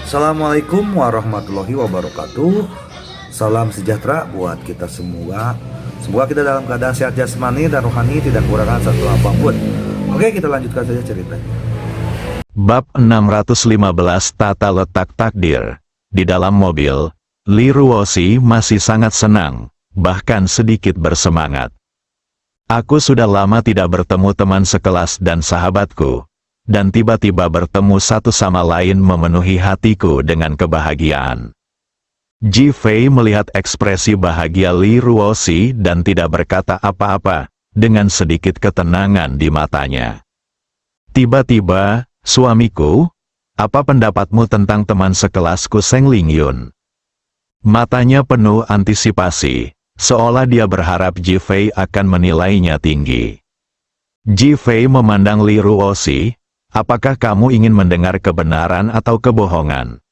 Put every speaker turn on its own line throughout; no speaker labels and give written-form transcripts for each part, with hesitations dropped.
Assalamualaikum warahmatullahi wabarakatuh. Salam sejahtera buat kita semua. Semoga kita dalam keadaan sehat jasmani dan rohani, tidak kekurangan satu apapun. Oke, kita lanjutkan saja ceritanya.
Bab 615 Tata Letak Takdir. Di dalam mobil, Li Ruosi masih sangat senang, bahkan sedikit bersemangat. Aku sudah lama tidak bertemu teman sekelas dan sahabatku, dan tiba-tiba bertemu satu sama lain memenuhi hatiku dengan kebahagiaan. Ji Fei melihat ekspresi bahagia Li Ruosi dan tidak berkata apa-apa, dengan sedikit ketenangan di matanya. Tiba-tiba, suamiku, apa pendapatmu tentang teman sekelasku Seng Lingyun? Matanya penuh antisipasi, seolah dia berharap Ji Fei akan menilainya tinggi. Ji Fei memandang Li Ruosi. Apakah kamu ingin mendengar kebenaran atau kebohongan?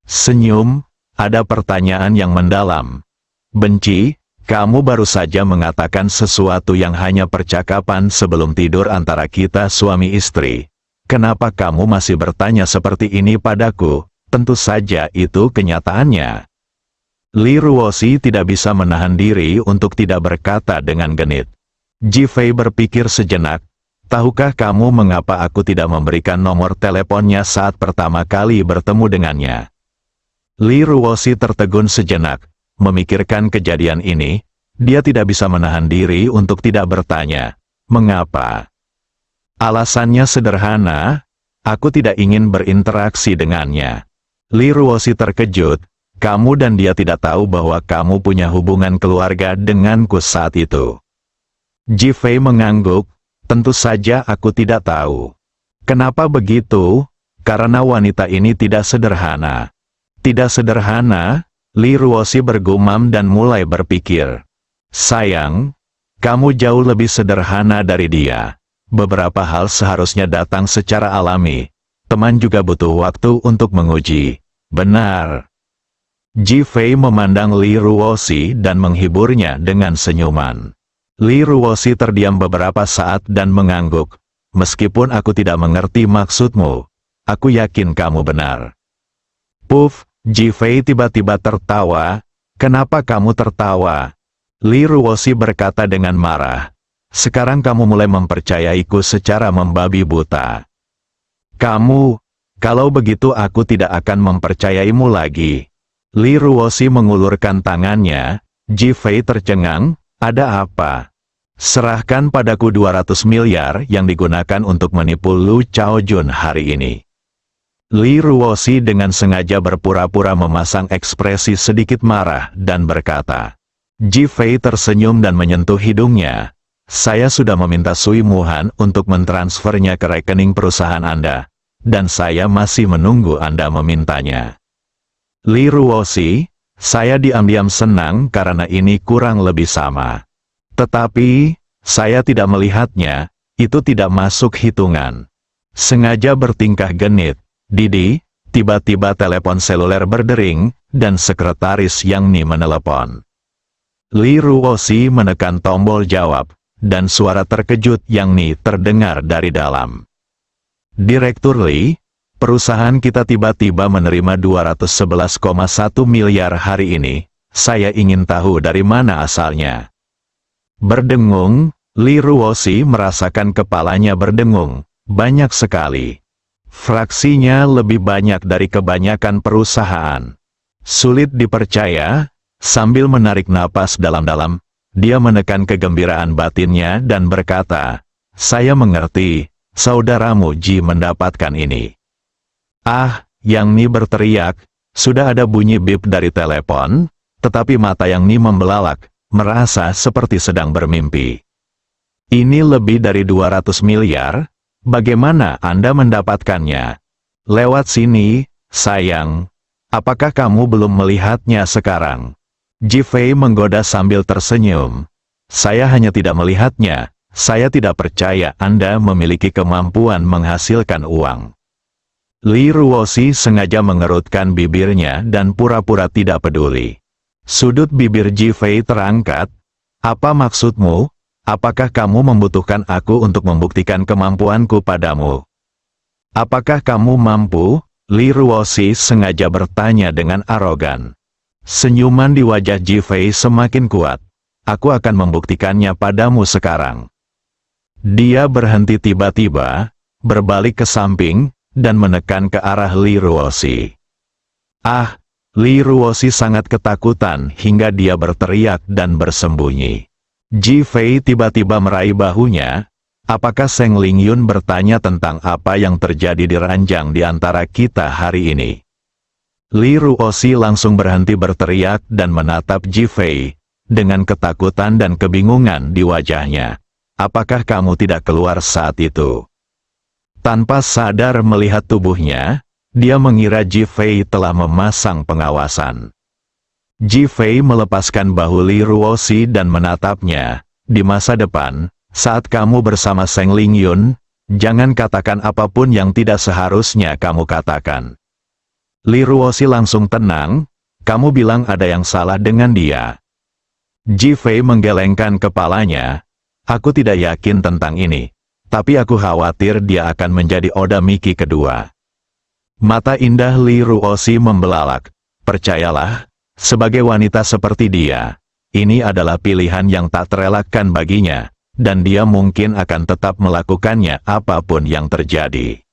Senyum, ada pertanyaan yang mendalam. Benci, kamu baru saja mengatakan sesuatu yang hanya percakapan sebelum tidur antara kita suami istri. Kenapa kamu masih bertanya seperti ini padaku? Tentu saja itu kenyataannya. Li Ruosi tidak bisa menahan diri untuk tidak berkata dengan genit. Ji Fei berpikir sejenak. Tahukah kamu mengapa aku tidak memberikan nomor teleponnya saat pertama kali bertemu dengannya? Li Ruosi tertegun sejenak, memikirkan kejadian ini, dia tidak bisa menahan diri untuk tidak bertanya, mengapa? Alasannya sederhana, aku tidak ingin berinteraksi dengannya. Li Ruosi terkejut, kamu dan dia tidak tahu bahwa kamu punya hubungan keluarga denganku saat itu. Ji Fei mengangguk. Tentu saja aku tidak tahu. Kenapa begitu? Karena wanita ini tidak sederhana. Tidak sederhana, Li Ruosi bergumam dan mulai berpikir. Sayang, kamu jauh lebih sederhana dari dia. Beberapa hal seharusnya datang secara alami. Teman juga butuh waktu untuk menguji. Benar. Ji Fei memandang Li Ruosi dan menghiburnya dengan senyuman. Li Ruosi terdiam beberapa saat dan mengangguk. Meskipun aku tidak mengerti maksudmu, aku yakin kamu benar. Puff, Ji Fei tiba-tiba tertawa. Kenapa kamu tertawa? Li Ruosi berkata dengan marah. Sekarang kamu mulai mempercayaiku secara membabi buta. Kalau begitu aku tidak akan mempercayaimu lagi. Li Ruosi mengulurkan tangannya. Ji Fei tercengang. Ada apa? Serahkan padaku 200 miliar yang digunakan untuk menipu Lu Chaojun hari ini. Li Ruosi dengan sengaja berpura-pura memasang ekspresi sedikit marah dan berkata. Ji Fei tersenyum dan menyentuh hidungnya. Saya sudah meminta Sui Muhan untuk mentransfernya ke rekening perusahaan Anda, dan saya masih menunggu Anda memintanya. Li Ruosi, saya diam-diam senang karena ini kurang lebih sama. Tetapi, saya tidak melihatnya, itu tidak masuk hitungan. Sengaja bertingkah genit, Didi, tiba-tiba telepon seluler berdering, dan sekretaris Yang Ni menelepon. Li Ruosi menekan tombol jawab, dan suara terkejut Yang Ni terdengar dari dalam. Direktur Li, perusahaan kita tiba-tiba menerima 211,1 miliar hari ini, saya ingin tahu dari mana asalnya. Berdengung, Li Ruosi merasakan kepalanya berdengung, banyak sekali. Fraksinya lebih banyak dari kebanyakan perusahaan. Sulit dipercaya, sambil menarik napas dalam-dalam, dia menekan kegembiraan batinnya dan berkata, saya mengerti, saudaramu Ji mendapatkan ini. Ah, Yang Ni berteriak, sudah ada bunyi bip dari telepon, tetapi mata Yang Ni membelalak, merasa seperti sedang bermimpi. Ini lebih dari 200 miliar, bagaimana Anda mendapatkannya? Lewat sini, sayang. Apakah kamu belum melihatnya sekarang? Ji Fei menggoda sambil tersenyum. Saya hanya tidak melihatnya, saya tidak percaya Anda memiliki kemampuan menghasilkan uang. Li Ruosi sengaja mengerutkan bibirnya dan pura-pura tidak peduli. Sudut bibir Ji Fei terangkat. Apa maksudmu? Apakah kamu membutuhkan aku untuk membuktikan kemampuanku padamu? Apakah kamu mampu? Li Ruoxi sengaja bertanya dengan arogan. Senyuman di wajah Ji Fei semakin kuat. Aku akan membuktikannya padamu sekarang. Dia berhenti tiba-tiba, berbalik ke samping, dan menekan ke arah Li Ruoxi. Ah, Li Ruoxi sangat ketakutan hingga dia berteriak dan bersembunyi. Ji Fei tiba-tiba meraih bahunya. Apakah Seng Lingyun bertanya tentang apa yang terjadi di ranjang di antara kita hari ini? Li Ruoxi langsung berhenti berteriak dan menatap Ji Fei, dengan ketakutan dan kebingungan di wajahnya. Apakah kamu tidak keluar saat itu? Tanpa sadar melihat tubuhnya, dia mengira Ji Fei telah memasang pengawasan. Ji Fei melepaskan bahu Li Ruoxi dan menatapnya. Di masa depan, saat kamu bersama Seng Lingyun, jangan katakan apapun yang tidak seharusnya kamu katakan. Li Ruoxi langsung tenang, kamu bilang ada yang salah dengan dia. Ji Fei menggelengkan kepalanya, aku tidak yakin tentang ini, tapi aku khawatir dia akan menjadi Oda Miki kedua. Mata indah Li Ruoxi membelalak, percayalah, sebagai wanita seperti dia, ini adalah pilihan yang tak terelakkan baginya. Dan dia mungkin akan tetap melakukannya apapun yang terjadi.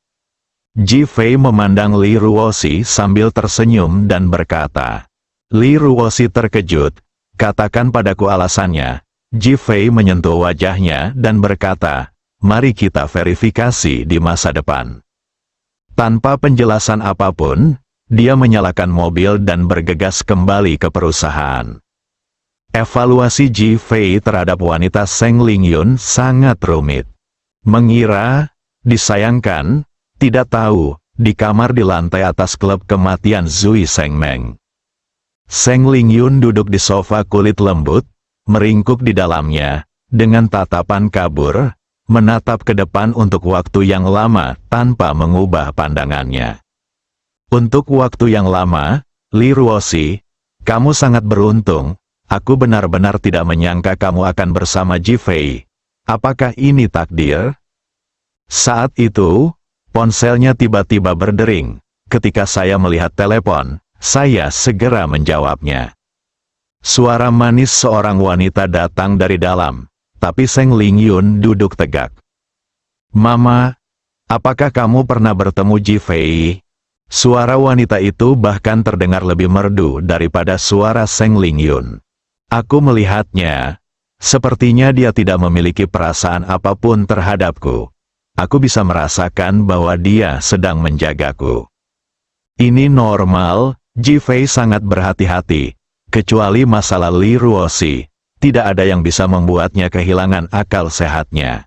Ji Fei memandang Li Ruoxi sambil tersenyum dan berkata. Li Ruoxi terkejut, katakan padaku alasannya. Ji Fei menyentuh wajahnya dan berkata, mari kita verifikasi di masa depan. Tanpa penjelasan apapun, dia menyalakan mobil dan bergegas kembali ke perusahaan. Evaluasi Ji Fei terhadap wanita Seng Lingyun sangat rumit. Mengira, disayangkan, tidak tahu, di kamar di lantai atas klub kematian Zui Sengmeng. Seng Lingyun duduk di sofa kulit lembut, meringkuk di dalamnya, dengan tatapan kabur, menatap ke depan untuk waktu yang lama tanpa mengubah pandangannya. Untuk waktu yang lama, Li Ruoxi, kamu sangat beruntung. Aku benar-benar tidak menyangka kamu akan bersama Ji Fei. Apakah ini takdir? Saat itu, ponselnya tiba-tiba berdering. Ketika saya melihat telepon, saya segera menjawabnya. Suara manis seorang wanita datang dari dalam, tapi Seng Lingyun duduk tegak. Mama, apakah kamu pernah bertemu Ji Fei? Suara wanita itu bahkan terdengar lebih merdu daripada suara Seng Lingyun. Aku melihatnya, sepertinya dia tidak memiliki perasaan apapun terhadapku. Aku bisa merasakan bahwa dia sedang menjagaku. Ini normal, Ji Fei sangat berhati-hati, kecuali masalah Li Ruoxi, tidak ada yang bisa membuatnya kehilangan akal sehatnya.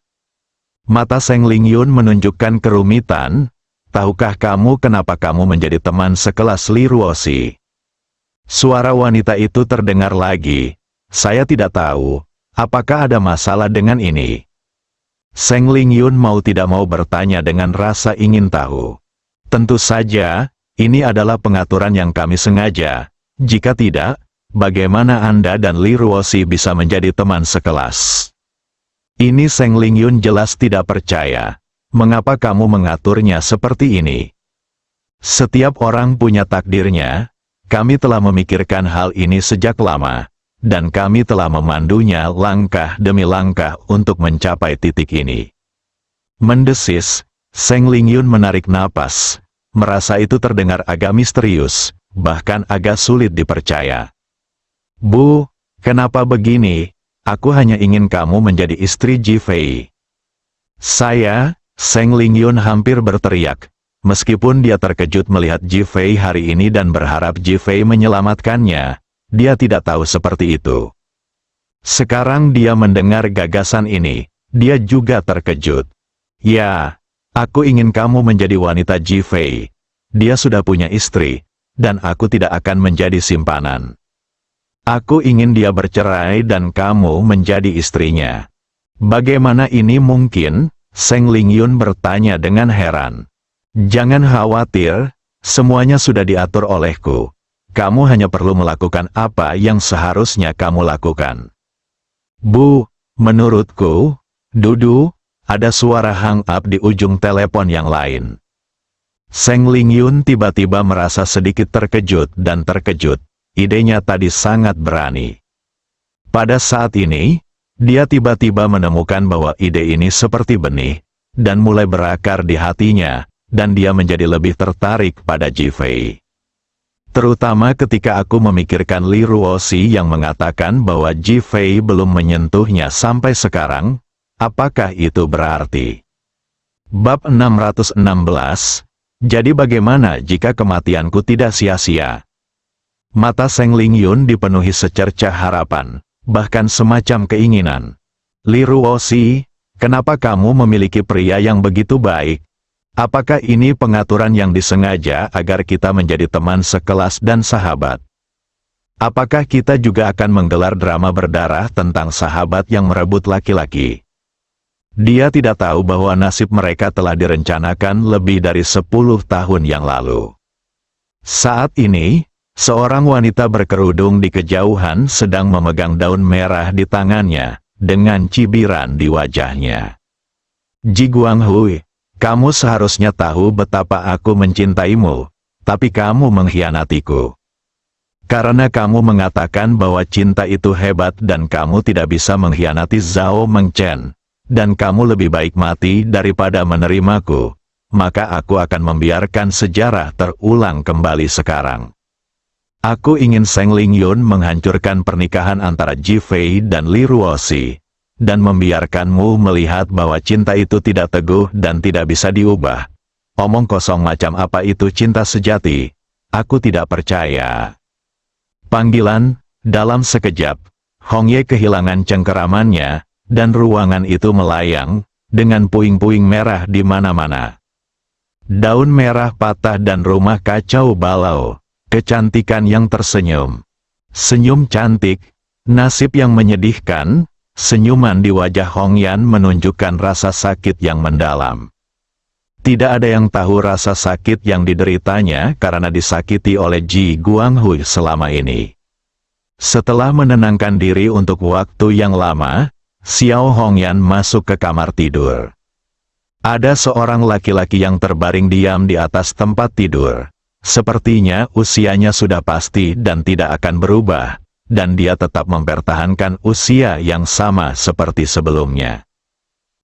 Mata Seng Lingyun menunjukkan kerumitan, tahukah kamu kenapa kamu menjadi teman sekelas Li Ruoxi? Suara wanita itu terdengar lagi. Saya tidak tahu, apakah ada masalah dengan ini. Seng Lingyun mau tidak mau bertanya dengan rasa ingin tahu. Tentu saja, ini adalah pengaturan yang kami sengaja. Jika tidak, bagaimana Anda dan Li Ruoxi bisa menjadi teman sekelas? Ini Seng Lingyun jelas tidak percaya. Mengapa kamu mengaturnya seperti ini? Setiap orang punya takdirnya. Kami telah memikirkan hal ini sejak lama, dan kami telah memandunya langkah demi langkah untuk mencapai titik ini. Mendesis, Seng Lingyun menarik napas, merasa itu terdengar agak misterius, bahkan agak sulit dipercaya. Bu, kenapa begini? Aku hanya ingin kamu menjadi istri Ji Fei. Saya, Seng Lingyun hampir berteriak. Meskipun dia terkejut melihat Ji Fei hari ini dan berharap Ji Fei menyelamatkannya, dia tidak tahu seperti itu. Sekarang dia mendengar gagasan ini, dia juga terkejut. Ya, aku ingin kamu menjadi wanita Ji Fei. Dia sudah punya istri, dan aku tidak akan menjadi simpanan. Aku ingin dia bercerai dan kamu menjadi istrinya. Bagaimana ini mungkin? Seng Lingyun bertanya dengan heran. Jangan khawatir, semuanya sudah diatur olehku. Kamu hanya perlu melakukan apa yang seharusnya kamu lakukan. Bu, menurutku, Dudu, ada suara hang up di ujung telepon yang lain. Seng Lingyun tiba-tiba merasa sedikit terkejut dan terkejut. Idenya tadi sangat berani. Pada saat ini, dia tiba-tiba menemukan bahwa ide ini seperti benih, dan mulai berakar di hatinya, dan dia menjadi lebih tertarik pada Ji Fei. Terutama ketika aku memikirkan Li Ruoxi yang mengatakan bahwa Ji Fei belum menyentuhnya sampai sekarang, apakah itu berarti? Bab 616, jadi bagaimana jika kematianku tidak sia-sia? Mata Seng Lingyun dipenuhi secercah harapan, bahkan semacam keinginan. Li Ruoxi, kenapa kamu memiliki pria yang begitu baik? Apakah ini pengaturan yang disengaja agar kita menjadi teman sekelas dan sahabat? Apakah kita juga akan menggelar drama berdarah tentang sahabat yang merebut laki-laki? Dia tidak tahu bahwa nasib mereka telah direncanakan lebih dari 10 tahun yang lalu. Saat ini, seorang wanita berkerudung di kejauhan sedang memegang daun merah di tangannya, dengan cibiran di wajahnya. Ji Guanghui, kamu seharusnya tahu betapa aku mencintaimu, tapi kamu mengkhianatiku. Karena kamu mengatakan bahwa cinta itu hebat dan kamu tidak bisa mengkhianati Zhao Mengchen, dan kamu lebih baik mati daripada menerimaku, maka aku akan membiarkan sejarah terulang kembali sekarang. Aku ingin Seng Lingyun menghancurkan pernikahan antara Ji Fei dan Li Ruoxi, dan membiarkanmu melihat bahwa cinta itu tidak teguh dan tidak bisa diubah. Omong kosong macam apa itu cinta sejati? Aku tidak percaya. Panggilan, dalam sekejap, Hong Ye kehilangan cengkeramannya, dan ruangan itu melayang, dengan puing-puing merah di mana-mana. Daun merah patah dan rumah kacau balau. Kecantikan yang tersenyum. Senyum cantik, nasib yang menyedihkan, senyuman di wajah Hong Yan menunjukkan rasa sakit yang mendalam. Tidak ada yang tahu rasa sakit yang dideritanya karena disakiti oleh Ji Guanghui selama ini. Setelah menenangkan diri untuk waktu yang lama, Xiao Hongyan masuk ke kamar tidur. Ada seorang laki-laki yang terbaring diam di atas tempat tidur. Sepertinya usianya sudah pasti dan tidak akan berubah, dan dia tetap mempertahankan usia yang sama seperti sebelumnya.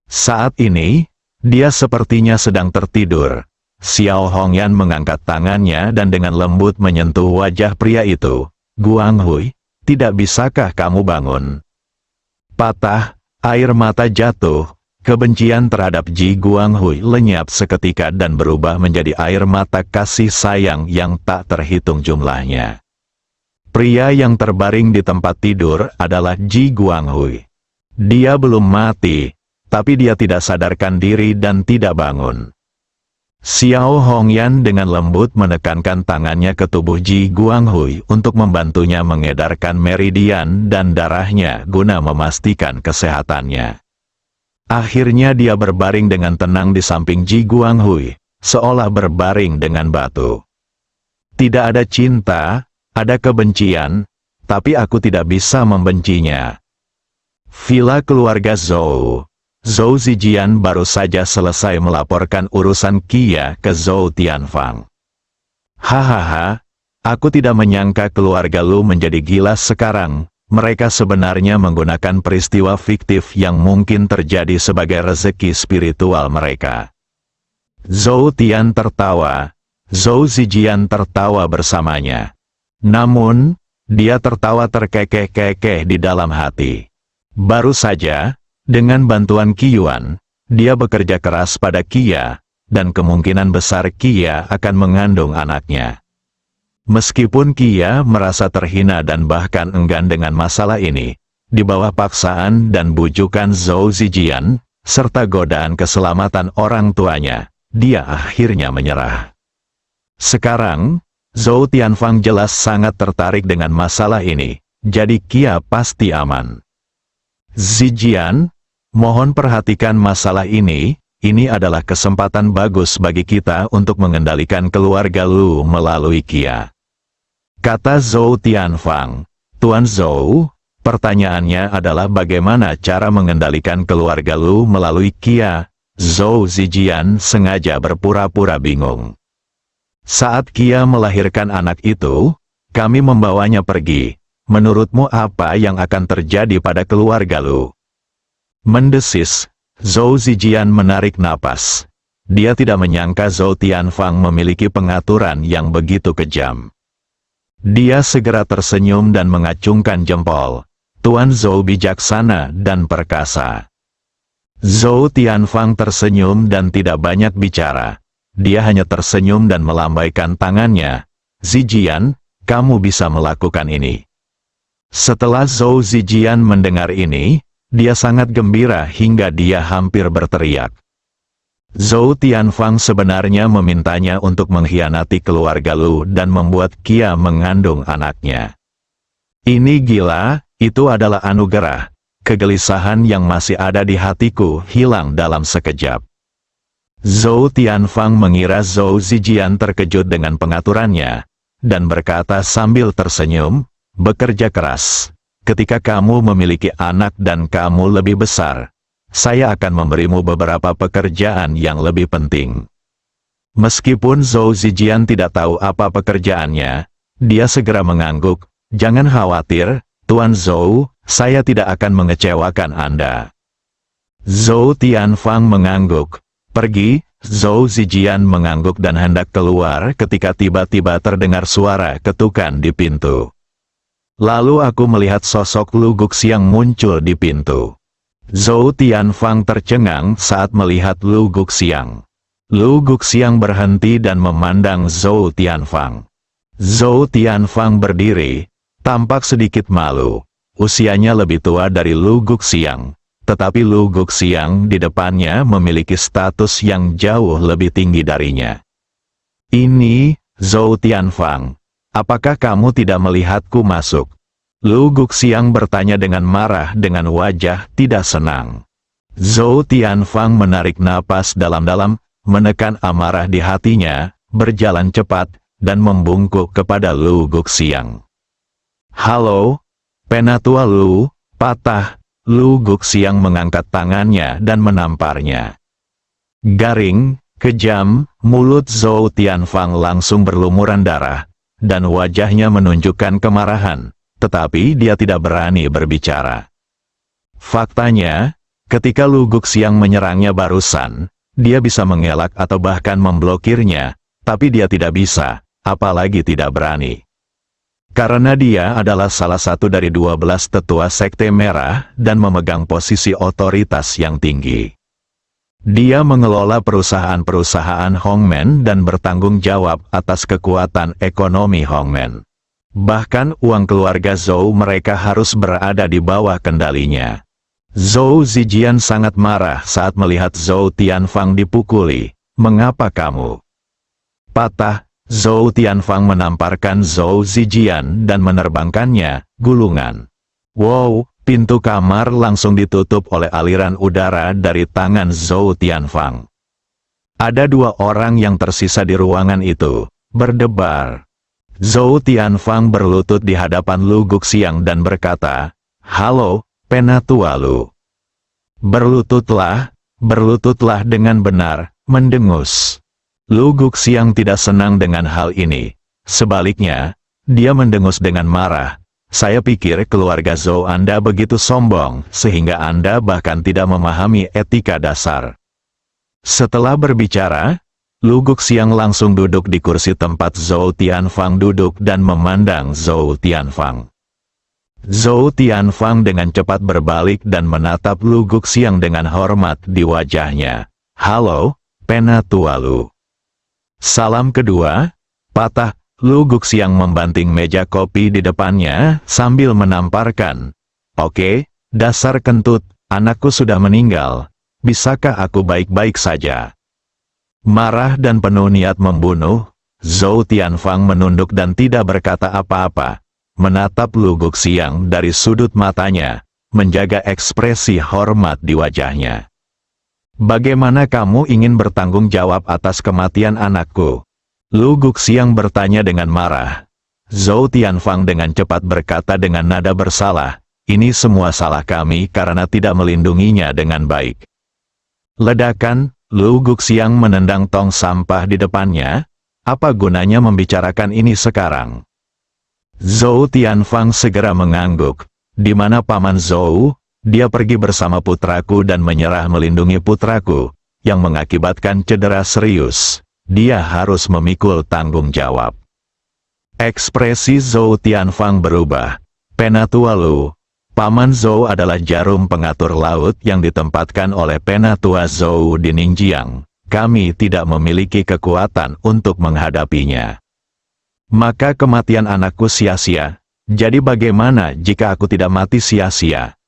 Saat ini, dia sepertinya sedang tertidur. Xiao Hongyan mengangkat tangannya dan dengan lembut menyentuh wajah pria itu. Guanghui, tidak bisakah kamu bangun? Patah, air mata jatuh. Kebencian terhadap Ji Guanghui lenyap seketika dan berubah menjadi air mata kasih sayang yang tak terhitung jumlahnya. Pria yang terbaring di tempat tidur adalah Ji Guanghui. Dia belum mati, tapi dia tidak sadarkan diri dan tidak bangun. Xiao Hongyan dengan lembut menekankan tangannya ke tubuh Ji Guanghui untuk membantunya mengedarkan meridian dan darahnya guna memastikan kesehatannya. Akhirnya dia berbaring dengan tenang di samping Ji Guanghui, seolah berbaring dengan batu. Tidak ada cinta, ada kebencian, tapi aku tidak bisa membencinya. Villa keluarga Zhou. Zhou Zijian baru saja selesai melaporkan urusan Kia ke Zhou Tianfang. Hahaha, aku tidak menyangka keluarga Lu menjadi gila sekarang. Mereka sebenarnya menggunakan peristiwa fiktif yang mungkin terjadi sebagai rezeki spiritual mereka. Zhou Tian tertawa, Zhou Zijian tertawa bersamanya. Namun, dia tertawa terkekeh-kekeh di dalam hati. Baru saja, dengan bantuan Qiyuan, dia bekerja keras pada Kia, dan kemungkinan besar Kia akan mengandung anaknya. Meskipun Kia merasa terhina dan bahkan enggan dengan masalah ini, di bawah paksaan dan bujukan Zhou Zijian, serta godaan keselamatan orang tuanya, dia akhirnya menyerah. Sekarang, Zhou Tianfang jelas sangat tertarik dengan masalah ini, jadi Kia pasti aman. Zijian, mohon perhatikan masalah ini adalah kesempatan bagus bagi kita untuk mengendalikan keluarga Lu melalui Kia. Kata Zhou Tianfang, Tuan Zhou, pertanyaannya adalah bagaimana cara mengendalikan keluarga Lu melalui Kia. Zhou Zijian sengaja berpura-pura bingung. Saat Kia melahirkan anak itu, kami membawanya pergi. Menurutmu apa yang akan terjadi pada keluarga Lu? Mendesis, Zhou Zijian menarik napas. Dia tidak menyangka Zhou Tianfang memiliki pengaturan yang begitu kejam. Dia segera tersenyum dan mengacungkan jempol. Tuan Zhou bijaksana dan perkasa. Zhou Tianfang tersenyum dan tidak banyak bicara. Dia hanya tersenyum dan melambaikan tangannya. Zijian, kamu bisa melakukan ini. Setelah Zhou Zijian mendengar ini, dia sangat gembira hingga dia hampir berteriak. Zhou Tianfang sebenarnya memintanya untuk mengkhianati keluarga Lu dan membuat Kia mengandung anaknya. Ini gila, itu adalah anugerah. Kegelisahan yang masih ada di hatiku hilang dalam sekejap. Zhou Tianfang mengira Zhou Zijian terkejut dengan pengaturannya, dan berkata sambil tersenyum, bekerja keras. Ketika kamu memiliki anak dan kamu lebih besar, saya akan memberimu beberapa pekerjaan yang lebih penting. Meskipun Zhou Zijian tidak tahu apa pekerjaannya, dia segera mengangguk, jangan khawatir, Tuan Zhou, saya tidak akan mengecewakan Anda. Zhou Tianfang mengangguk. Pergi, Zhou Zijian mengangguk dan hendak keluar ketika tiba-tiba terdengar suara ketukan di pintu. Lalu aku melihat sosok Lu Guxiang muncul di pintu. Zhou Tianfang tercengang saat melihat Lu Guxiang. Lu Guxiang berhenti dan memandang Zhou Tianfang. Zhou Tianfang berdiri, tampak sedikit malu. Usianya lebih tua dari Lu Guxiang. Tetapi Lu Guxiang di depannya memiliki status yang jauh lebih tinggi darinya. Ini, Zhou Tianfang. Apakah kamu tidak melihatku masuk? Lu Guxiang bertanya dengan marah dengan wajah tidak senang. Zhou Tianfang menarik napas dalam-dalam, menekan amarah di hatinya, berjalan cepat, dan membungkuk kepada Lu Guxiang. Halo, Penatua Lu, patah. Lu Guxiang mengangkat tangannya dan menamparnya. Garing, kejam, mulut Zhou Tianfang langsung berlumuran darah, dan wajahnya menunjukkan kemarahan, tetapi dia tidak berani berbicara. Faktanya, ketika Lu Guxiang menyerangnya barusan, dia bisa mengelak atau bahkan memblokirnya, tapi dia tidak bisa, apalagi tidak berani. Karena dia adalah salah satu dari 12 tetua Sekte Merah dan memegang posisi otoritas yang tinggi. Dia mengelola perusahaan-perusahaan Hongmen dan bertanggung jawab atas kekuatan ekonomi Hongmen. Bahkan uang keluarga Zhou mereka harus berada di bawah kendalinya. Zhou Zijian sangat marah saat melihat Zhou Tianfang dipukuli. Mengapa kamu patah? Zhou Tianfang menamparkan Zhou Zijian dan menerbangkannya, gulungan. Wow, pintu kamar langsung ditutup oleh aliran udara dari tangan Zhou Tianfang. Ada 2 orang yang tersisa di ruangan itu, berdebar. Zhou Tianfang berlutut di hadapan Lu Guxiang dan berkata, halo, Penatua Lu. Berlututlah dengan benar, mendengus. Lu Guxiang tidak senang dengan hal ini. Sebaliknya, dia mendengus dengan marah. Saya pikir keluarga Zhou Anda begitu sombong, sehingga Anda bahkan tidak memahami etika dasar. Setelah berbicara, Lu Guxiang langsung duduk di kursi tempat Zhou Tianfang duduk dan memandang Zhou Tianfang. Zhou Tianfang dengan cepat berbalik dan menatap Lu Guxiang dengan hormat di wajahnya. Halo, Penatua Lu. Salam kedua, patah. Lu Guxiang membanting meja kopi di depannya sambil menamparkan. Oke, dasar kentut, anakku sudah meninggal. Bisakah aku baik-baik saja? Marah dan penuh niat membunuh, Zhou Tianfang menunduk dan tidak berkata apa-apa. Menatap Lu Guxiang dari sudut matanya, menjaga ekspresi hormat di wajahnya. Bagaimana kamu ingin bertanggung jawab atas kematian anakku? Lu Guxiang bertanya dengan marah. Zhou Tianfang dengan cepat berkata dengan nada bersalah, ini semua salah kami karena tidak melindunginya dengan baik. Ledakan, Lu Guxiang menendang tong sampah di depannya, Apa gunanya membicarakan ini sekarang? Zhou Tianfang segera mengangguk. Di mana Paman Zhou? Dia pergi bersama putraku dan menyerah melindungi putraku, yang mengakibatkan cedera serius. Dia harus memikul tanggung jawab. Ekspresi Zhou Tianfang berubah. Penatua Lu, Paman Zhou adalah jarum pengatur laut yang ditempatkan oleh Penatua Zhou di Ningjiang. Kami tidak memiliki kekuatan untuk menghadapinya. Maka kematian anakku sia-sia. Jadi bagaimana jika aku tidak mati sia-sia?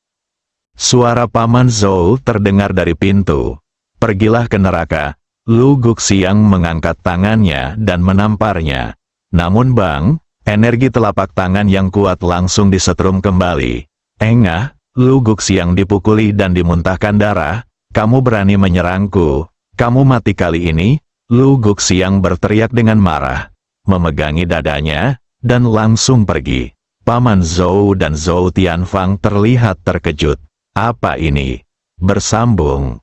Suara Paman Zhou terdengar dari pintu. Pergilah ke neraka. Lu Guxiang mengangkat tangannya dan menamparnya. Namun Bang, energi telapak tangan yang kuat langsung disetrum kembali. Engah, Lu Guxiang dipukuli dan dimuntahkan darah. Kamu berani menyerangku? Kamu mati kali ini? Lu Guxiang berteriak dengan marah, memegangi dadanya, dan langsung pergi. Paman Zhou dan Zhou Tianfang terlihat terkejut. Apa ini? Bersambung.